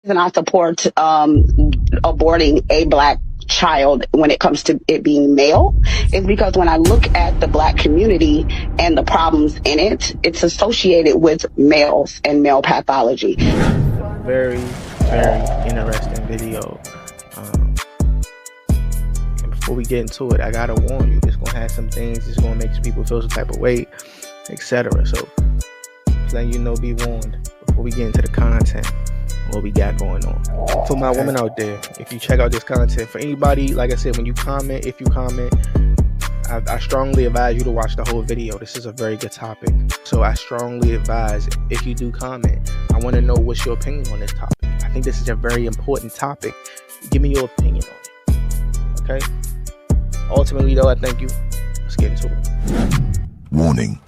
And I support aborting a Black child when it comes to it being male is because when I look at the Black community and the problems in it, it's associated with males and male pathology. Very, very interesting video. And before we get into it, I gotta warn you, it's gonna have some things, it's gonna make people feel some type of way, etc. So just letting you know, be warned before we get into the content, what we got going on. For my women out there, if you check out this content, for anybody, like I said, when you comment, if you comment, I strongly advise you to watch the whole video. This is a very good topic. So I strongly advise, if you do comment, I want to know what's your opinion on this topic. I think this is a very important topic. Give me your opinion on it. Okay? Ultimately, though, I thank you. Let's get into it. Warning.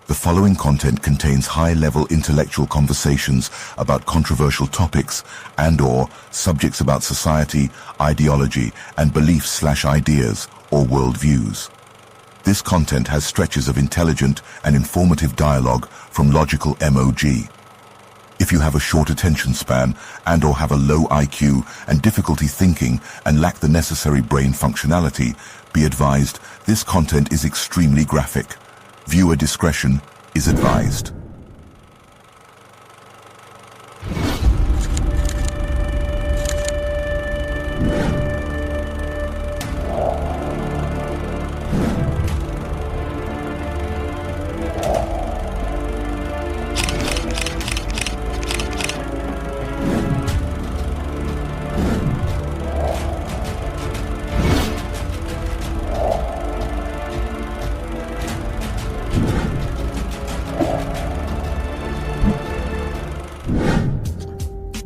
The following content contains high-level intellectual conversations about controversial topics and/or subjects about society, ideology, and beliefs/ideas or worldviews. This content has stretches of intelligent and informative dialogue from logical MOG. If you have a short attention span and/or have a low IQ and difficulty thinking and lack the necessary brain functionality, be advised this content is extremely graphic. Viewer discretion is advised.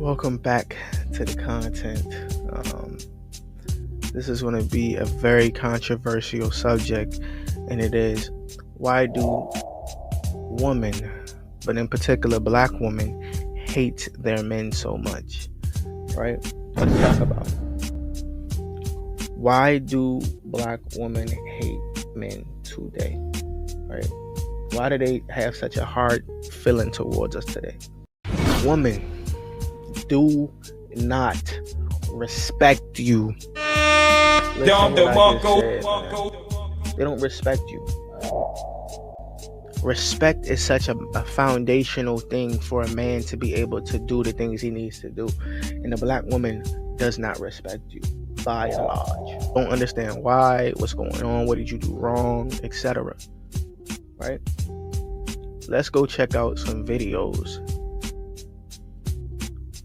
Welcome back to the content. This is going to be a very controversial subject, and it is, why do women, but in particular Black women, hate their men so much? Right? Let's talk about it. Why do Black women hate men today? Right? Why do they have such a hard feeling towards us today? Women do not respect you. They don't respect you. Respect is such a foundational thing for a man to be able to do the things he needs to do. And the Black woman does not respect you, by and large. Don't understand why, what's going on, what did you do wrong, etc. Right? Let's go check out some videos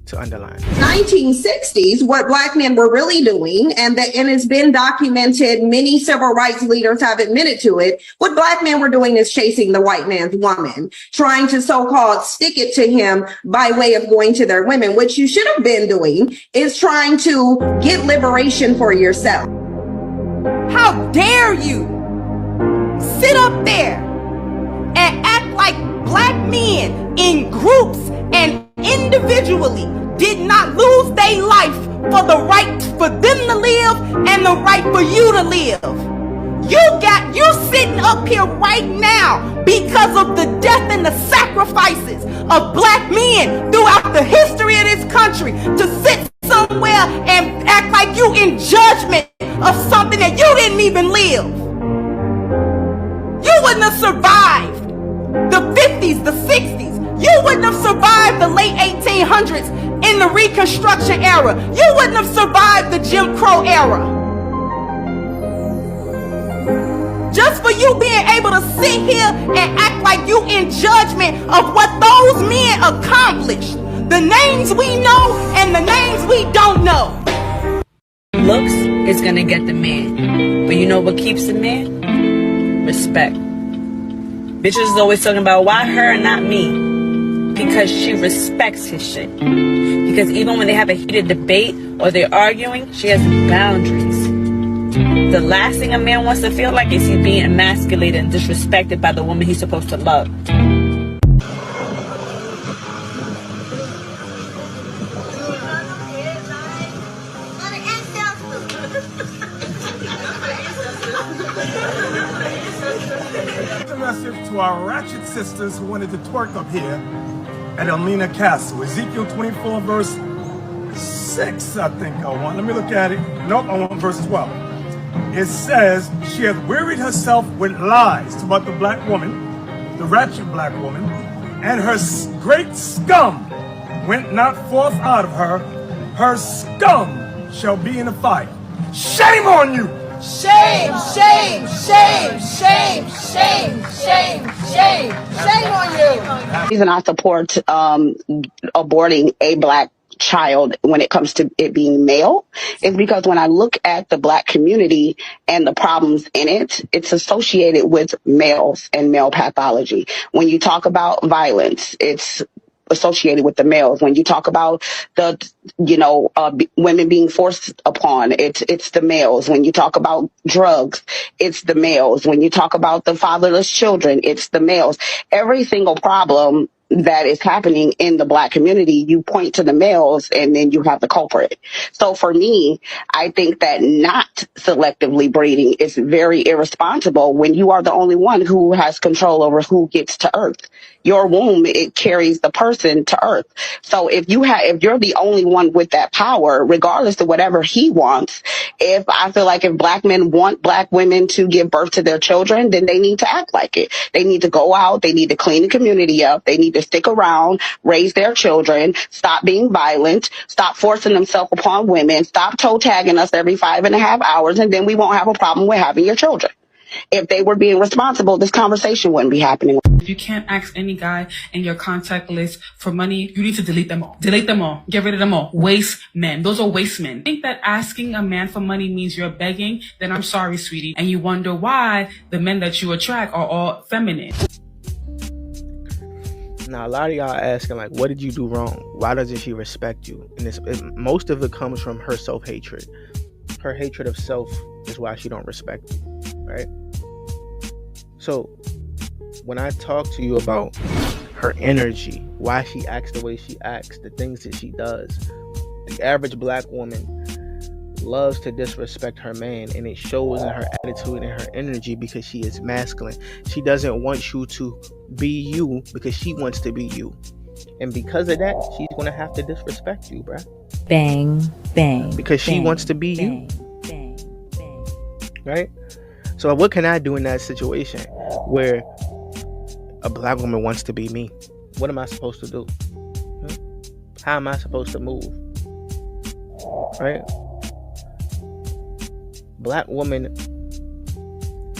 to underline. 1960s, what Black men were really doing, and it's been documented, many civil rights leaders have admitted to it, what Black men were doing is chasing the white man's woman, trying to so-called stick it to him by way of going to their women. What you should have been doing is trying to get liberation for yourself. How dare you sit up there and act like Black men in groups and individually did not lose their life for the right for them to live and the right for you to live. You sitting up here right now because of the death and the sacrifices of Black men throughout the history of this country, to sit somewhere and act like you in judgment of something that you didn't even live. You wouldn't have survived the 50s, the 60s. You wouldn't have survived the late 1800s in the Reconstruction era. You wouldn't have survived the Jim Crow era. Just for you being able to sit here and act like you in judgment of what those men accomplished. The names we know and the names we don't know. Looks is gonna get the man. But you know what keeps the man? Respect. Bitches is always talking about why her and not me. Because she respects his shit. Because even when they have a heated debate or they're arguing, she has boundaries. The last thing a man wants to feel like is he's being emasculated and disrespected by the woman he's supposed to love. To our ratchet sisters who wanted to twerk up here at Elmina Castle. Ezekiel 24 verse 6, I think I want. Let me look at it. Nope, I want verse 12. It says, she hath wearied herself with lies about the black woman, the wretched black woman, and her great scum went not forth out of her. Her scum shall be in the fire. Shame on you! Shame, shame, shame, shame, shame, shame, shame, shame on you. The reason I support aborting a black child when it comes to it being male is because when I look at the black community and the problems in it, it's associated with males and male pathology. When you talk about violence, it's associated with the males. When you talk about the, women being forced upon, it's the males. When you talk about drugs, it's the males. When you talk about the fatherless children, it's the males. Every single problem that is happening in the black community, you point to the males and then you have the culprit. So for me, I think that not selectively breeding is very irresponsible when you are the only one who has control over who gets to earth. Your womb, it carries the person to earth. So if you're the only one with that power, regardless of whatever he wants, if black men want black women to give birth to their children, then they need to act like it. They need to go out. They need to clean the community up. They need to stick around, raise their children, stop being violent, stop forcing themselves upon women, stop toe tagging us every 5.5 hours, and then we won't have a problem with having your children. If they were being responsible, this conversation wouldn't be happening. If you can't ask any guy in your contact list for money, you need to delete them all. Delete them all. Get rid of them all. Waste men. Those are waste men. Think that asking a man for money means you're begging? Then I'm sorry, sweetie. And you wonder why the men that you attract are all feminist. Now, a lot of y'all are asking, like, what did you do wrong? Why doesn't she respect you? And most of it comes from her self-hatred. Her hatred of self is why she don't respect you, right? So when I talk to you about her energy, why she acts the way she acts, the things that she does, the average black woman loves to disrespect her man, and it shows in her attitude and her energy because she is masculine. She doesn't want you to be you because she wants to be you. And because of that, she's going to have to disrespect you, bruh. Bang, bang. Because she wants to be you. Right? So what can I do in that situation where a black woman wants to be me? What am I supposed to do? How am I supposed to move? Right? Black women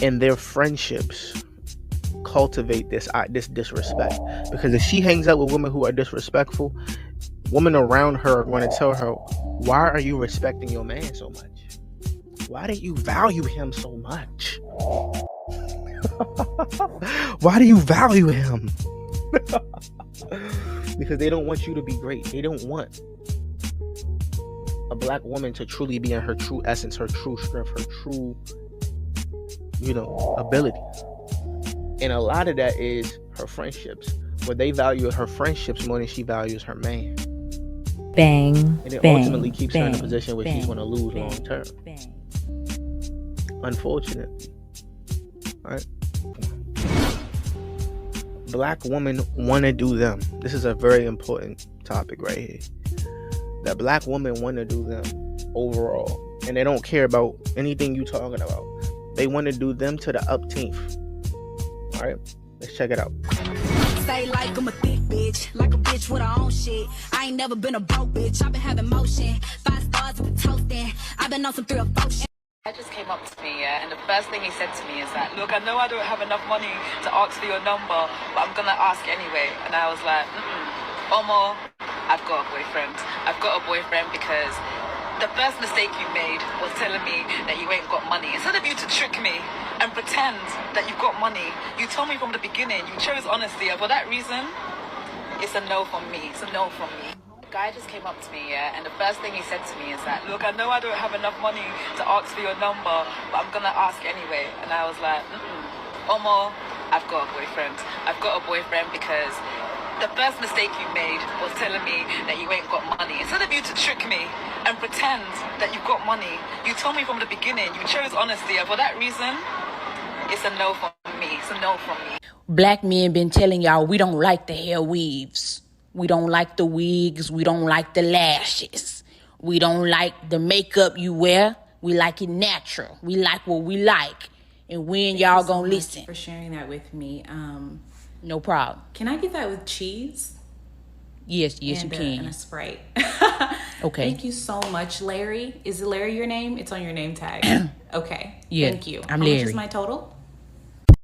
in their friendships cultivate this disrespect, because if she hangs out with women who are disrespectful, women around her are going to tell her, why are you respecting your man so much? Why do you value him so much? Why do you value him? Because they don't want you to be great. They don't want a black woman to truly be in her true essence, her true strength, her true, ability. And a lot of that is her friendships, where they value her friendships more than she values her man. Bang, and it ultimately keeps her in a position where she's going to lose long term. Unfortunately. Right? Black women want to do them. This is a very important topic right here. That black women want to do them overall, and they don't care about anything you talking about. They want to do them to the upteenth. All right, let's check it out. Say like I'm a thick bitch, like a bitch with her own shit. I ain't never been a broke bitch. I've been having motion, 5 stars with the toasting. I've been on some 3 or 4 shit. Guy just came up to me, and the first thing he said to me is that, look, I know I don't have enough money to ask for your number, but I'm gonna ask anyway. And I was like, Omo, I've got a boyfriend. I've got a boyfriend because the first mistake you made was telling me that you ain't got money. Instead of you to trick me and pretend that you've got money, you told me from the beginning, you chose honesty, and for that reason, it's a no from me. It's a no from me. Guy just came up to me, and the first thing he said to me is that, look, I know I don't have enough money to ask for your number, but I'm gonna ask anyway. And I was like, Omo, I've got a boyfriend. I've got a boyfriend because the first mistake you made was telling me that you ain't got money. Instead of you to trick me and pretend that you've got money, you told me from the beginning, you chose honesty, and for that reason, it's a no from me. It's a no from me. Black men been telling y'all we don't like the hair weaves. We don't like the wigs. We don't like the lashes. We don't like the makeup you wear. We like it natural. We like what we like. And when y'all gonna listen? For sharing that with me. No problem. Can I get that with cheese? Yes, you can. And a Sprite. Okay. Thank you so much, Larry. Is Larry your name? It's on your name tag. Okay. Yeah, Thank you. I'm How Larry. much is my total?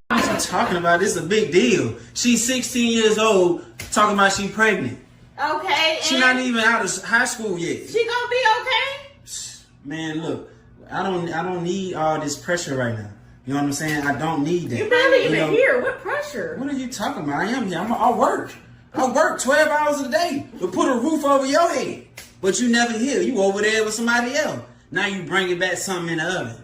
What you talking about? This is a big deal. She's 16 years old, talking about she pregnant. Okay. She not even out of high school yet. She gonna be okay? Man, look, I don't need all this pressure right now. You know what I'm saying? I don't need that. You barely even here. What pressure? What are you talking about? I am here. I work 12 hours a day to put a roof over your head. But you never here. You over there with somebody else. Now you bringing back something in the oven.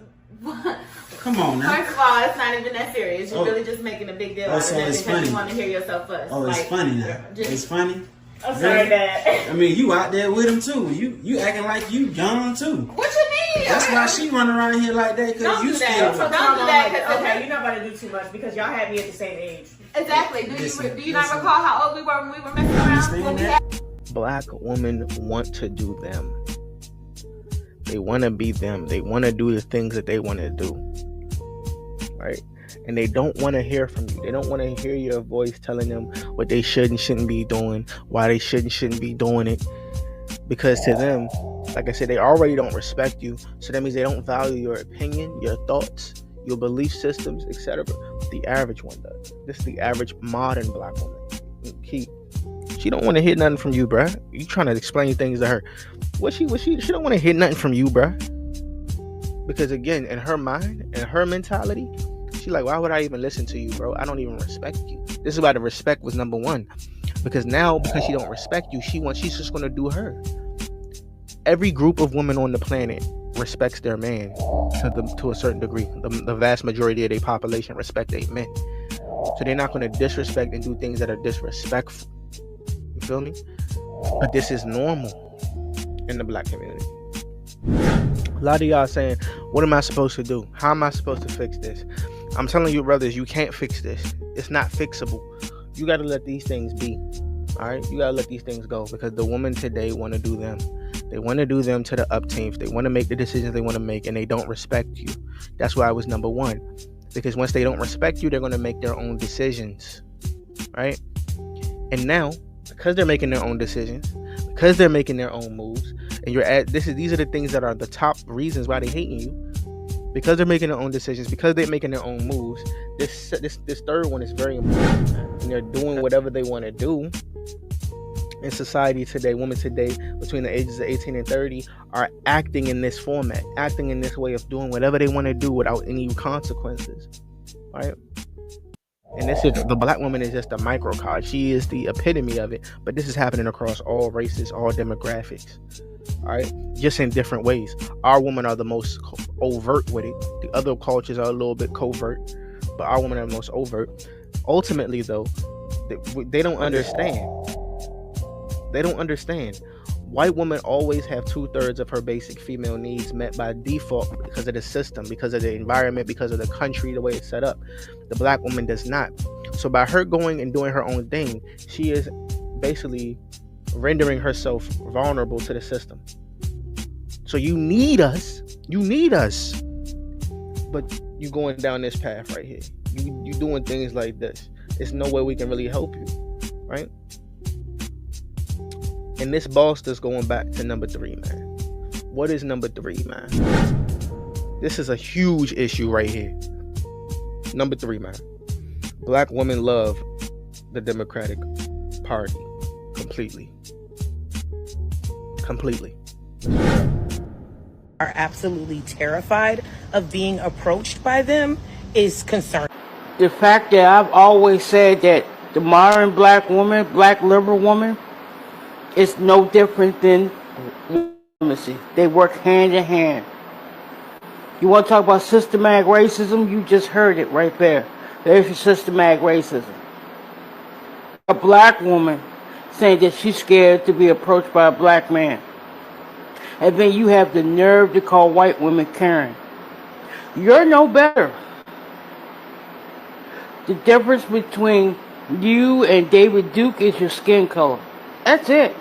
What? Come on now. First of all, it's not even that serious. You're really just making a big deal out of so it it's because funny. you want to hear yourself fuss. Oh, it's funny now. It's funny. I'm sorry, Dad. I mean, you out there with him too. You acting like you young too. What you mean? That's why she run around here like that. Cause Don't you do still. that. Don't do that. Okay, you're not about to do too much because y'all had me at the same age. Exactly. Do you not recall how old we were when we were messing around? When we had Black women want to do them. They want to be them. They want to do the things that they want to do. Right? And they don't want to hear from you. They don't want to hear your voice telling them what they should and shouldn't be doing, why they should and shouldn't be doing it. Because to them, like I said, they already don't respect you. So that means they don't value your opinion, your thoughts, your belief systems, etc. The average one does. This is the average modern black woman. She don't want to hear nothing from you, bruh. You trying to explain things to her. She don't want to hear nothing from you, bruh. Because again, in her mind, in her mentality, she like, why would I even listen to you, bro? I don't even respect you. This is why the respect was number one. Because now, because she don't respect you, she's just gonna do her. Every group of women on the planet respects their man to a certain degree. The vast majority of their population respect their men. So they're not gonna disrespect and do things that are disrespectful. You feel me? But this is normal in the black community. A lot of y'all saying, what am I supposed to do? How am I supposed to fix this? I'm telling you, brothers, you can't fix this. It's not fixable. You got to let these things be. All right? You got to let these things go because the women today want to do them. They want to do them to the upteenth. They want to make the decisions they want to make and they don't respect you. That's why I was number one. Because once they don't respect you, they're going to make their own decisions. Right? And now, because they're making their own decisions, because they're making their own moves, and these are the things that are the top reasons why they're hating you. Because they're making their own decisions, because they're making their own moves. This third one is very important, and they're doing whatever they want to do. In society today, women today between the ages of 18 and 30 are acting in this format, acting in this way of doing whatever they want to do without any consequences, right? And the black woman is just a microcosm. She is the epitome of it, but this is happening across all races, all demographics. All right, just in different ways. Our women are the most overt with it. The other cultures are a little bit covert, but our women are the most overt. Ultimately, though, they don't understand. They don't understand. White women always have 2/3 of her basic female needs met by default because of the system, because of the environment, because of the country, the way it's set up. The black woman does not. So by her going and doing her own thing, she is basically rendering herself vulnerable to the system. So you need us, but you going down this path right here. You doing things like this. There's no way we can really help you, right? And this boss is going back to number 3, man. What is number 3, man? This is a huge issue right here. Number 3, man. Black women love the Democratic Party completely. Are absolutely terrified of being approached by them is concerning. The fact that I've always said that the modern black woman, black liberal woman, is no different than supremacy. They work hand in hand. You want to talk about systematic racism? You just heard it right there. There's your systematic racism. A black woman saying that she's scared to be approached by a black man. And then you have the nerve to call white women Karen. You're no better. The difference between you and David Duke is your skin color. That's it.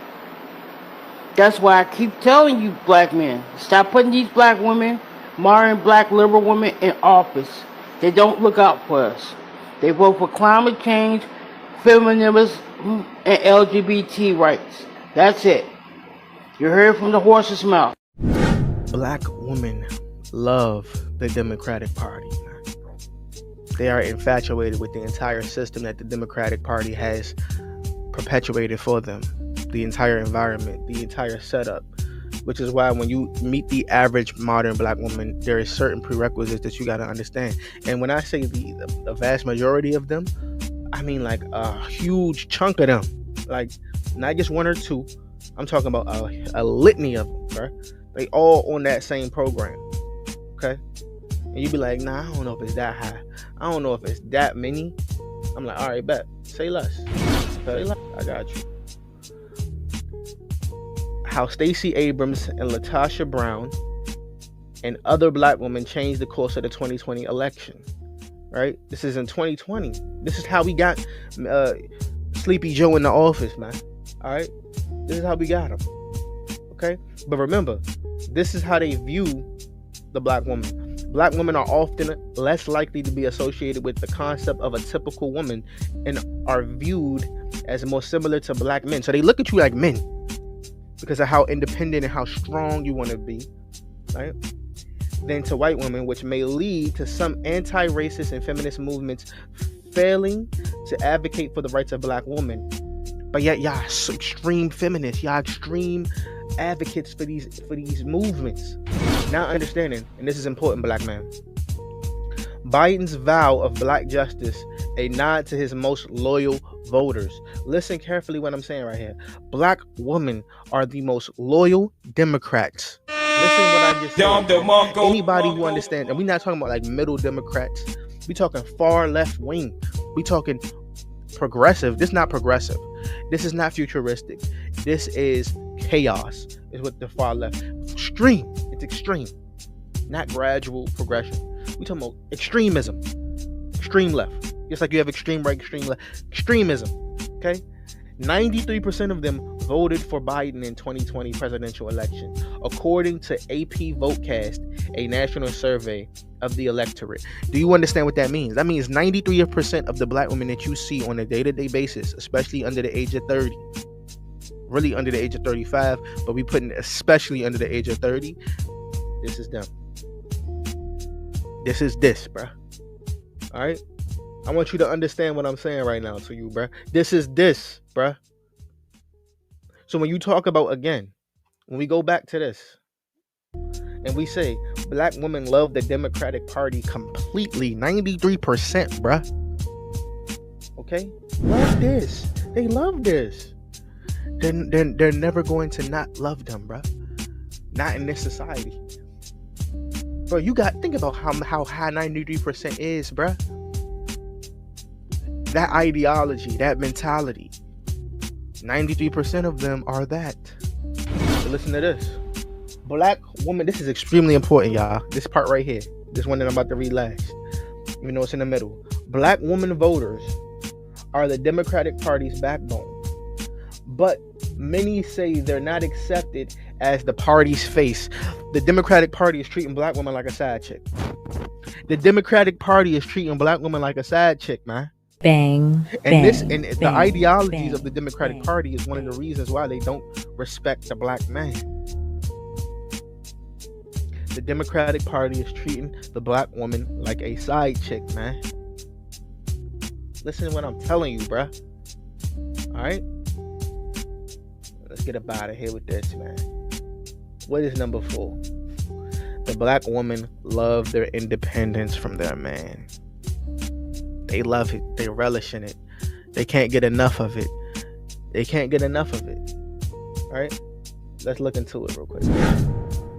That's why I keep telling you, black men, stop putting these black women, modern black liberal women, in office. They don't look out for us. They vote for climate change, feminism, and LGBT rights. That's it. You heard it from the horse's mouth. Black women love the Democratic Party. They are infatuated with the entire system that the Democratic Party has perpetuated for them, the entire environment, the entire setup, which is why when you meet the average modern black woman, there is certain prerequisites that you got to understand. And when I say the vast majority of them, I mean like a huge chunk of them, like not just one or two. I'm talking about a litany of them, bro. They all on that same program, okay? And you be like, nah, I don't know if it's that high. I don't know if it's that many. I'm like, all right, bet. Say less. Okay? I got you. How Stacey Abrams and Latasha Brown and other black women changed the course of the 2020 election, right? This is in 2020. This is how we got Sleepy Joe in the office, man. All right? This is how we got him, okay? But remember, this is how they view the black woman. Black women are often less likely to be associated with the concept of a typical woman and are viewed as more similar to black men. So they look at you like men because of how independent and how strong you want to be, right? Than to white women, which may lead to some anti-racist and feminist movements failing to advocate for the rights of black women. But yet y'all extreme feminists, y'all extreme advocates for these movements. Not understanding, and this is important, black man, Biden's vow of black justice, a nod to his most loyal voters. Listen carefully what I'm saying right here. Black women are the most loyal Democrats. Listen what I just said. Anybody who understands, and we're not talking about like middle Democrats. We talking far left wing. We talking progressive. This is not progressive. This is not futuristic. This is chaos, is what the far left. Extreme. It's extreme. Not gradual progression. We talking about extremism. Extreme left. Just like you have extreme right, extreme left. Extremism. Okay? 93% of them voted for Biden in 2020 presidential election, according to AP Votecast, a national survey of the electorate. Do you understand what that means? That means 93% of the black women that you see on a day-to-day basis, especially under the age of 30, really under the age of 35, but we putting especially under the age of 30, this is them. This is this, bruh. All right? I want you to understand what I'm saying right now to you, bruh. This is this, bruh. So when you talk about, again, when we go back to this, and we say black women love the Democratic Party completely, 93%, bruh. Okay? Love this. They love this. They're never going to not love them, bruh. Not in this society. Bro, you got, think about how high 93% is, bruh. That ideology, that mentality. 93% of them are that. So listen to this. Black woman, this is extremely important, y'all. This part right here. This one that I'm about to read last. Even though it's in the middle. Black woman voters are the Democratic Party's backbone. But many say they're not accepted as the party's face. The Democratic Party is treating black women like a side chick. The Democratic Party is treating black women like a side chick, man. Bang. And bang, the bang, ideologies bang, of the Democratic Party is one of the reasons why they don't respect the black man. The Democratic Party is treating the black woman like a side chick, man. Listen to what I'm telling you, bruh. Alright? Let's get up out of here with this, man. What is number 4? The black woman love their independence from their man. They love it. They relish in it. They can't get enough of it. They can't get enough of it. All right? Let's look into it real quick.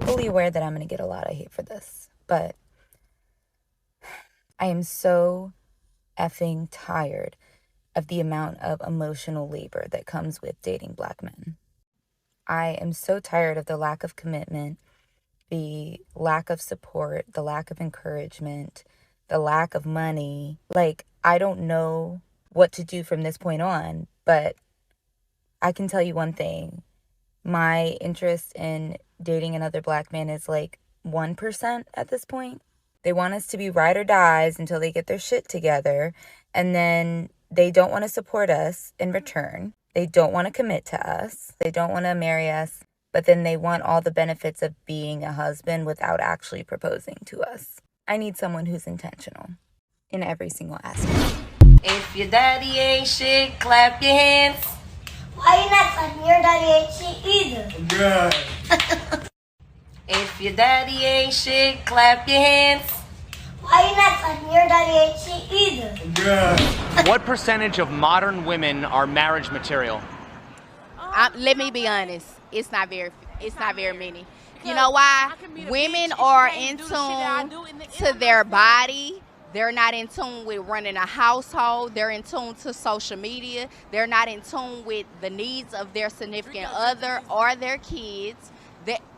Fully aware that I'm going to get a lot of hate for this, but I am so effing tired of the amount of emotional labor that comes with dating black men. I am so tired of the lack of commitment, the lack of support, the lack of encouragement, the lack of money. Like, I don't know what to do from this point on, but I can tell you one thing. My interest in dating another black man is like 1% at this point. They want us to be ride or dies until they get their shit together, and then they don't want to support us in return. They don't want to commit to us. They don't want to marry us, but then they want all the benefits of being a husband without actually proposing to us. I need someone who's intentional in every single aspect. If your daddy ain't shit, clap your hands. Why you not clapping? Your daddy ain't shit either. Good. If your daddy ain't shit, clap your hands. Why you not clapping? Your daddy ain't shit either. Good. What percentage of modern women are marriage material? Let me be honest. It's not very many. You know why? Women are in tune to their body. They're not in tune with running a household. They're in tune to social media. They're not in tune with the needs of their significant other or their kids.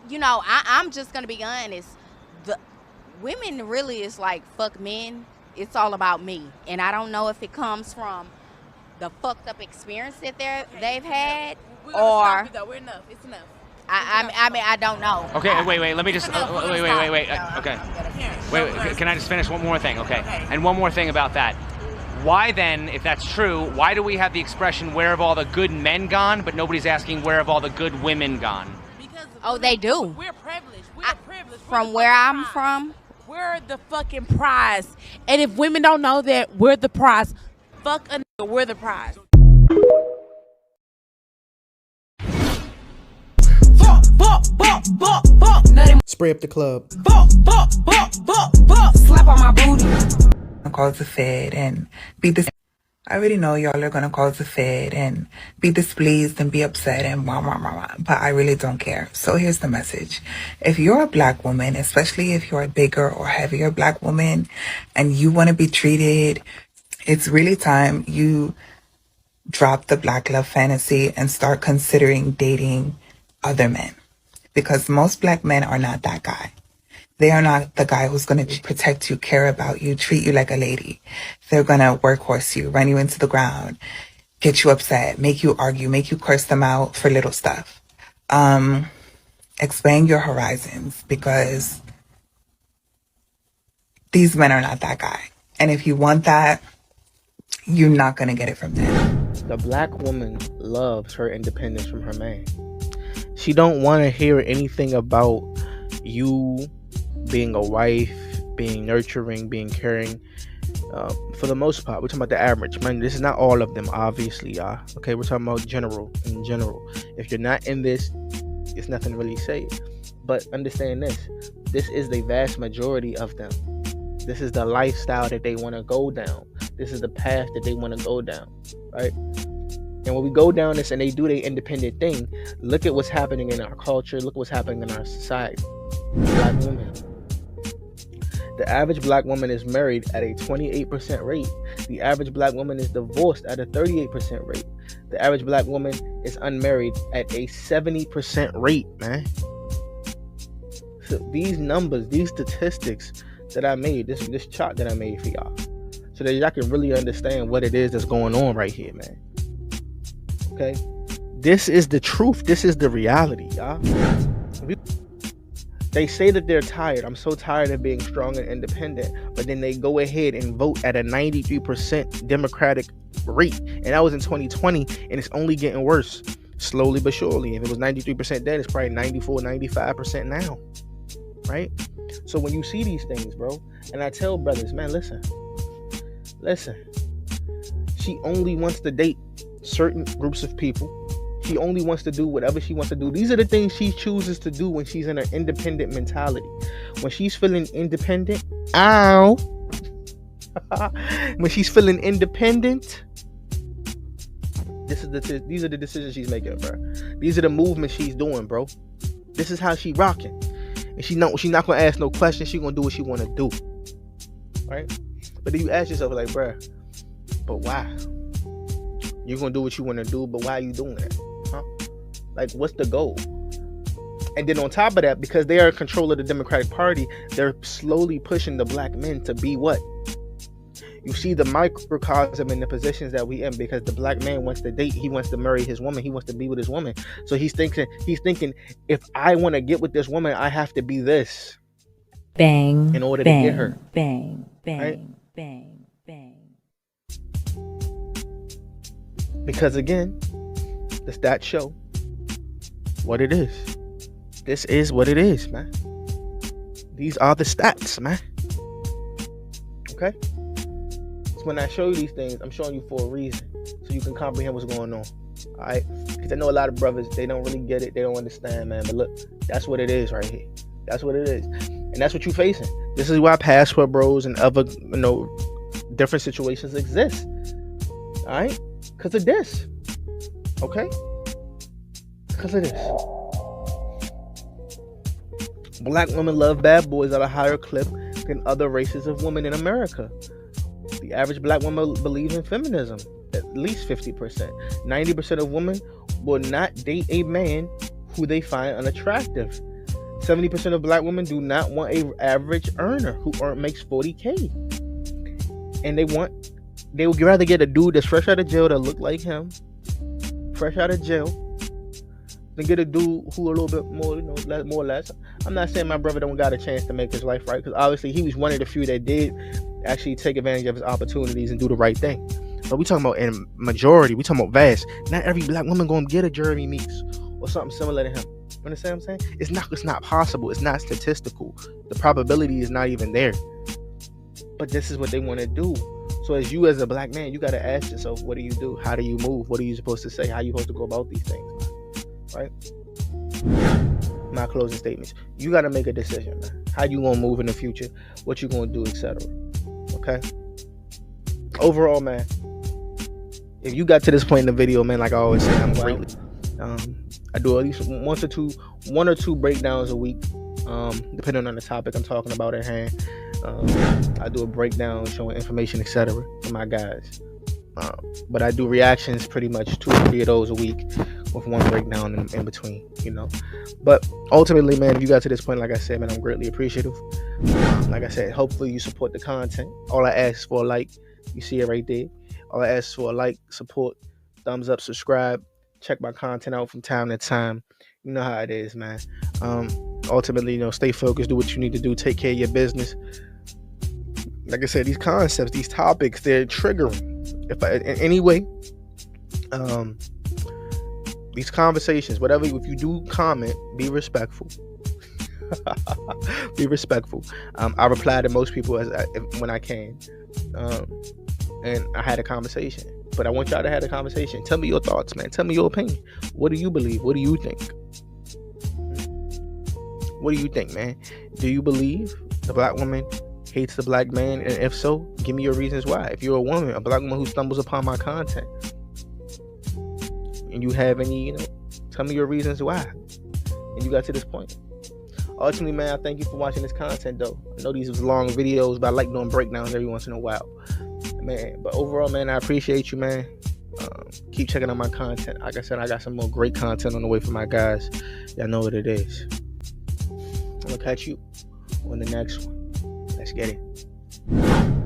I'm just going to be honest. The women really is like, fuck men. It's all about me. And I don't know if it comes from the fucked up experience that they've had or... We're enough. It's enough. I don't know. Okay, wait. Let me just wait. Okay. Wait. Can I just finish one more thing? Okay. And one more thing about that. Why then, if that's true, why do we have the expression "where have all the good men gone," but nobody's asking where have all the good women gone? Oh, they do. We're privileged. From where I'm from, we're the fucking prize. And if women don't know that we're the prize, fuck a nigga, we're the prize. Spray up the club. Slap on my booty. Cause a fit and be this. I already know y'all are gonna cause a fit and be displeased and be upset and but I really don't care. So here's the message. If you're a black woman, especially if you're a bigger or heavier black woman and you want to be treated, it's really time you drop the black love fantasy and start considering dating other men. Because most black men are not that guy. They are not the guy who's going to protect you, care about you, treat you like a lady. They're going to workhorse you, run you into the ground, get you upset, make you argue, make you curse them out for little stuff. Expand your horizons because these men are not that guy. And if you want that, you're not going to get it from them. The black woman loves her independence from her man. She don't want to hear anything about you being a wife, being nurturing, being caring. For the most part, we're talking about the average. Man, this is not all of them, obviously, y'all. Okay, we're talking about in general. If you're not in this, it's nothing to really say. But understand this. This is the vast majority of them. This is the lifestyle that they want to go down. This is the path that they want to go down, right? And when we go down this and they do their independent thing, look at what's happening in our culture. Look what's happening in our society. Black women. The average black woman is married at a 28% rate. The average black woman is divorced at a 38% rate. The average black woman is unmarried at a 70% rate, man. So these numbers, these statistics that I made, this chart that I made for y'all, so that y'all can really understand what it is that's going on right here, man. Okay, this is the truth. This is the reality, y'all. They say that they're tired. I'm so tired of being strong and independent, but then they go ahead and vote at a 93% Democratic rate, and that was in 2020, and it's only getting worse, slowly but surely. If it was 93% then, it's probably 94, 95% now, right? So when you see these things, bro, and I tell brothers, man, listen, she only wants to date certain groups of people. She only wants to do whatever she wants to do. These are the things she chooses to do when she's in her independent mentality. When she's feeling independent, when she's feeling independent, these are the decisions she's making, bro. These are the movements she's doing, bro. This is how she rocking. And she's not gonna ask no questions. She's gonna do what she wanna do, right? But then you ask yourself, like, bro, but why? You're gonna do what you want to do, but why are you doing it? Huh? Like, what's the goal? And then on top of that, because they are in control of the Democratic Party, they're slowly pushing the black men to be what? You see the microcosm in the positions that we in, because the black man wants to date, he wants to marry his woman, he wants to be with his woman. So he's thinking, if I want to get with this woman, I have to be this. Bang. In order bang, to get her. Bang. Bang. Right? Bang. Bang. Because again, the stats show what it is. This is what it is, man. These are the stats, man. Okay? So when I show you these things, I'm showing you for a reason, so you can comprehend what's going on. Alright? Because I know a lot of brothers, they don't really get it, they don't understand, man. But look, that's what it is right here. That's what it is. And that's what you're facing. This is why passport bros and other, different situations exist. Alright? Because of this. Okay? Because of this. Black women love bad boys at a higher clip than other races of women in America. The average black woman believes in feminism, at least 50%. 90% of women will not date a man who they find unattractive. 70% of black women do not want an average earner who makes $40K. And they would rather get a dude that's fresh out of jail that look like him, fresh out of jail, than get a dude who a little bit more, more or less. I'm not saying my brother don't got a chance to make his life right, because obviously he was one of the few that did actually take advantage of his opportunities and do the right thing. But we talking about in majority, we talking about vast. Not every black woman gonna get a Jeremy Meeks or something similar to him. You understand what I'm saying? It's not possible. It's not statistical. The probability is not even there. But this is what they want to do. So as a black man, you got to ask yourself, what do you do? How do you move? What are you supposed to say? How are you supposed to go about these things? Right? My closing statements. You got to make a decision, man. How you going to move in the future? What you going to do, etc. Okay? Overall, man, if you got to this point in the video, man, like I always say, I'm greatly. I do at least one or two breakdowns a week, depending on the topic I'm talking about at hand. I do a breakdown showing information, etc. for my guys. But I do reactions pretty much 2 or 3 of those a week, with one breakdown in between, But ultimately, man, if you got to this point, like I said, man, I'm greatly appreciative. Like I said, hopefully you support the content. All I ask for a like, you see it right there. All I ask for a like, support, thumbs up, subscribe. Check my content out from time to time. You know how it is, man. Ultimately, stay focused, do what you need to do, take care of your business. Like I said, these concepts, these topics, they're triggering. If in any way, these conversations, whatever, if you do comment, be respectful. Be respectful. I reply to most people when I can. And I had a conversation. But I want y'all to have a conversation. Tell me your thoughts, man. Tell me your opinion. What do you believe? What do you think? What do you think, man? Do you believe the black woman hates the black man? And if so, give me your reasons why. If you're a woman, a black woman who stumbles upon my content, and you have any, tell me your reasons why. And you got to this point. Ultimately, man, I thank you for watching this content, though. I know these was long videos, but I like doing breakdowns every once in a while. Man, but overall, man, I appreciate you, man. Keep checking out my content. Like I said, I got some more great content on the way for my guys. Y'all know what it is. I'm gonna catch you on the next one. Let's get it.